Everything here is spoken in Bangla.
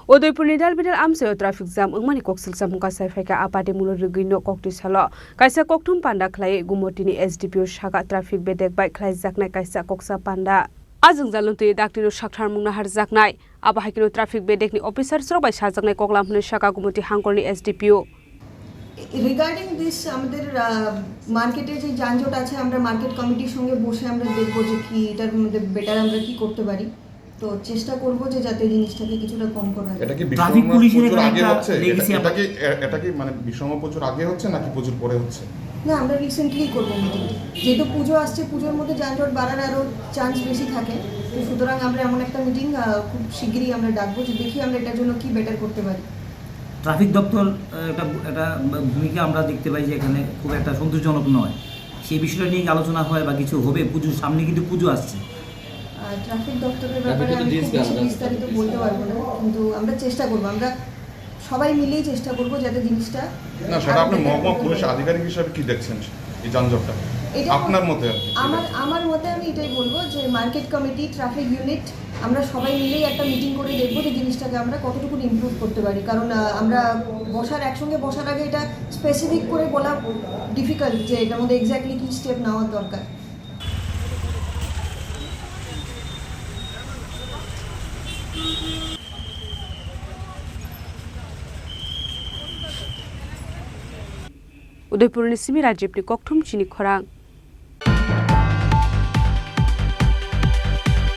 Udaipur ni Dalbidal Amchaio traffic jam Wngmani koksilsamung Kaisa Phaikha Patimungno Rwgwi no Koktisalo Kaisa Kokthum Panda Khlaiwi Gomati ni SDPO Sakha traffic Bedek by Khlaijaknai Kaisa Kokchap Panda Ajung jalunti daktino Sakharmungna Harjaknai Abahikino traffic Bedek ni officer srok by Sajaknai Koklamhni Sakha Gomati Hangkorni SDPO regarding this আমাদের মার্কেটে যে যানজট আছে আমরা মার্কেট কমিটির সঙ্গে বসে আমরা দেখব যে কি এটার মধ্যে বেটার আমরা কি করতে পারি তো চেষ্টা করব যে যাতে জিনিসটাকে কিছুটা কম করা যায়। এটা কি ট্রাফিক পুলিশের আগে হচ্ছে এটা কি মানে বিষম প্রচুর আগে হচ্ছে নাকি প্রচুর পরে হচ্ছে? না আমরা রিসেন্টলি করব মিটিং যেহেতু পুজো আসছে পুজোর মধ্যে যানজট বাড়ার আরো চান্স বেশি থাকে তো সুতরাং আমরা এমন একটা মিটিং খুব শীঘ্রই আমরা ডাকবো যে দেখি আমরা এটার জন্য কি বেটার করতে পারি। ট্রাফিক দপ্তর একটা ভূমিকা আমরা দেখতে পাই যে এখানে খুব একটা সন্তোষজনক নয় সেই বিষয়টা নিয়ে আলোচনা হয় বা কিছু হবে পুজোর সামনে কিন্তু পুজো আসছে ট্রাফিক দপ্তরের ব্যাপারে আমি বিস্তারিত বলতে পারবো না কিন্তু আমরা চেষ্টা করব আমরা সবাই মিলেই চেষ্টা করব যাতে জিনিসটা না সেটা আপনি মহকুমা পুলিশ আধিকারিক হিসেবে কি দেখছেন এই যানজটটা আপনার মতে আমার মতে আমি এটাই বলবো যে মার্কেট কমিটি ট্রাফিক ইউনিট আমরা সবাই মিলেই একটা মিটিং করে দেখবো যে জিনিসটাকে আমরা কতটুকু ইমপ্রুভ করতে পারি কারণ আমরা একসঙ্গে বসার আগে এটা স্পেসিফিক করে বলা ডিফিকাল্ট যে এটার মধ্যে এক্স্যাক্টলি কি স্টেপ নেওয়া দরকার। Udaipur ni Simi Rajib ni Kokthum Chini Khorang